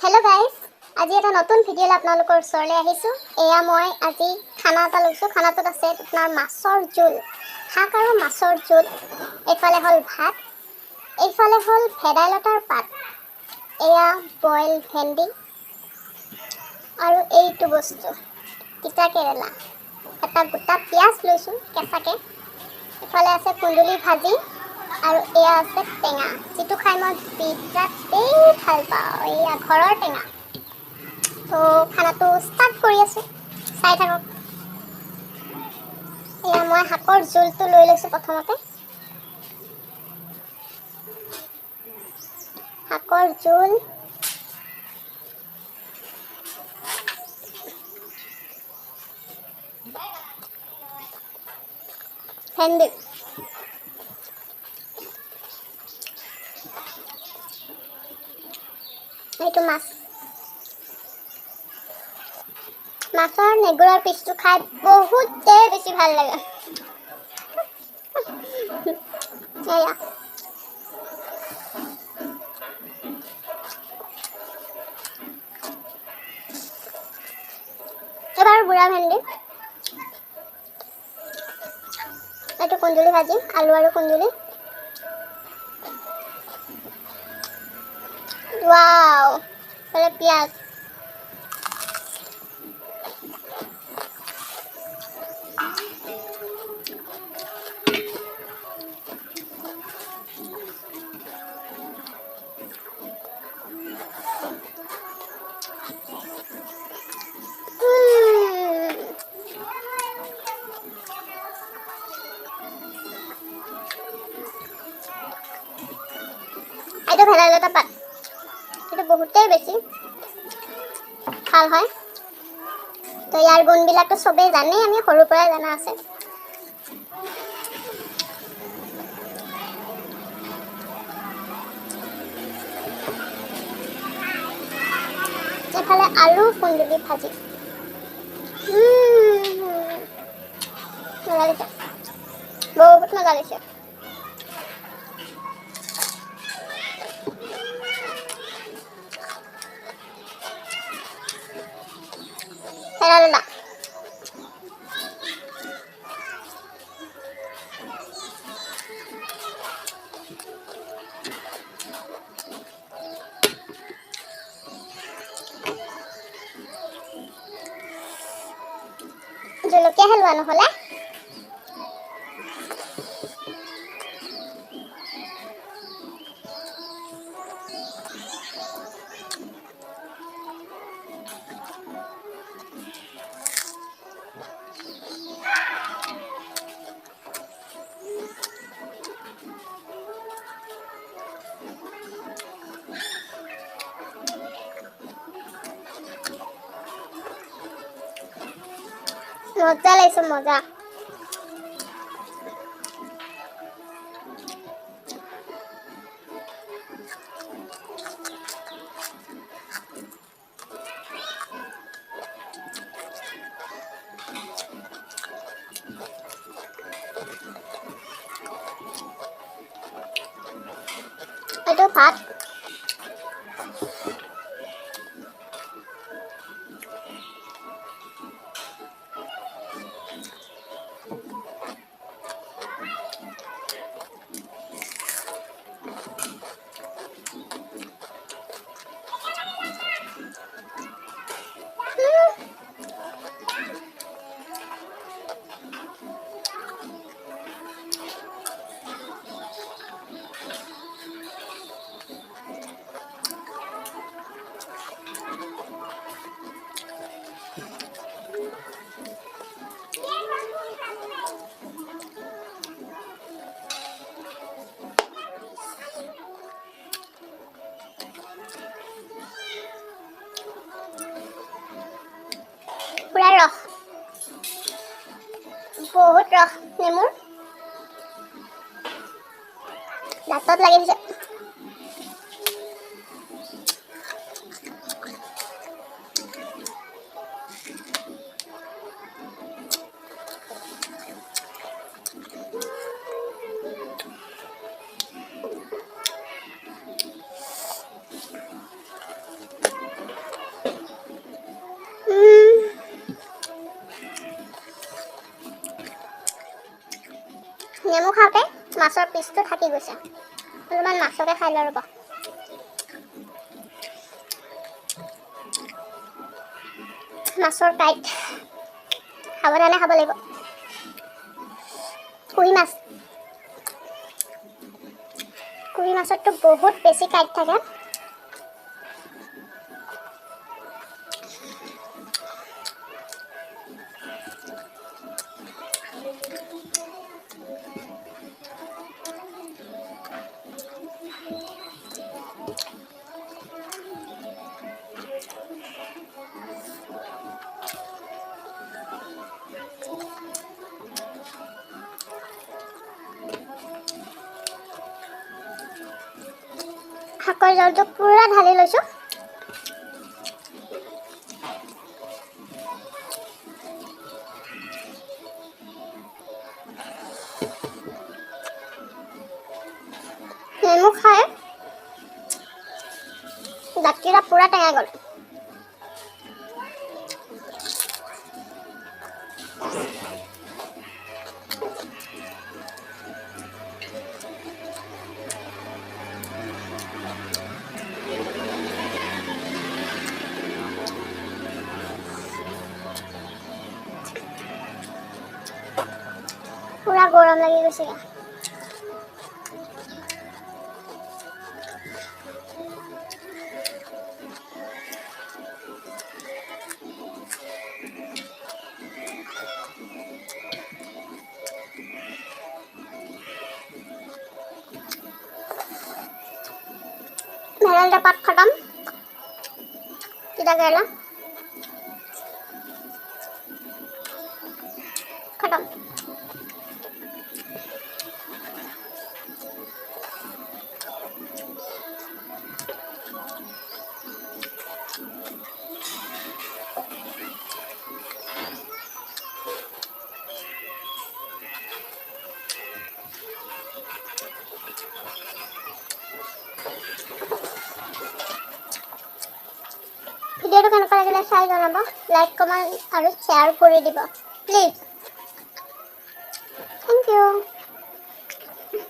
Hello guys, আজি এটা নতুন ভিডিঅ'লৈ আপোনালোকৰ ওচৰলৈ আহিছো। এয়া মই আজি খানা এটা লৈছো। খানাটোত আছে আপোনাৰ মাছৰ জোল, শাক আৰু মাছৰ জোল। এইফালে হ'ল ভাত, এইফালে হ'ল ভেদাইলতাৰ পাত, এয়া বইল ভেন্দি আৰু এইটো বস্তু তিতা কেৰেলা, এটা গোটা পিঁয়াজ লৈছো কেঁচাকৈ। ইফালে আছে কুন্দুলি ভাজি আৰু এয়া আছে টেঙা, যিটো খাই মই বিৰাটেই ভাল পাওঁ। এয়া ঘৰৰ টেঙা। তো খানাটো ষ্টাৰ্ট কৰি আছোঁ, চাই থাকক। এয়া মই শাকৰ জোলটো লৈ লৈছোঁ। প্ৰথমতে শাকৰ জোল, ভেন্দি, এইটো মাছ। মাছৰ নেগুৰৰ পিচটো খাই বহুতেই বেছি ভাল লাগে। এয়া এবাৰ বুঢ়া ভেন্দি, এইটো কুন্দুলি ভাজি, আলু আৰু কুন্দুলি। ৱাও, এইফালে পিঁয়াজ, এইটো ভেদাইলতা পাত। এইটো বহুতেই বেছি ভাল হয়। তো ইয়াৰ গুণবিলাকতো চবেই জানেই, আমি সৰুৰ পৰাই জনা আছে। এইফালে আলু কুন্দুলি ভাজি। মজা লাগিছে, বহুত মজা লাগিছে। ভেদাইলতা, জলকীয়া হেলোৱা নহ'লে। মজা লাগিছে, মজা। এইটো ভাত, পুৰা ৰস, বহুত ৰস নেমুৰ, দাঁতত লাগি দিছে। মাছৰ পিচটো থাকি গৈছে। অলপমান মাছকে খাই লওঁ ৰ'ব। মাছৰ কাঁইট সাৱধানে খাব লাগিব। কুহি মাছ, কুহি মাছততো বহুত বেছি কাঁইট থাকে। শাকৰ জলটো পুৰা ঢালি লৈছোঁ। নেমু খাই দাঁতকেইটা পুৰা টেঙাই গ'ল। পুৰা গৰম লাগি গৈছে। ভেদাইলতা পাত খতম, তিতা কেৰেলা খতম। ভিডিঅ'টো কেনেকুৱা লাগিলে চাই জনাব, লাইক কমেণ্ট আৰু শ্বেয়াৰ কৰি দিব প্লিজ। Thank U.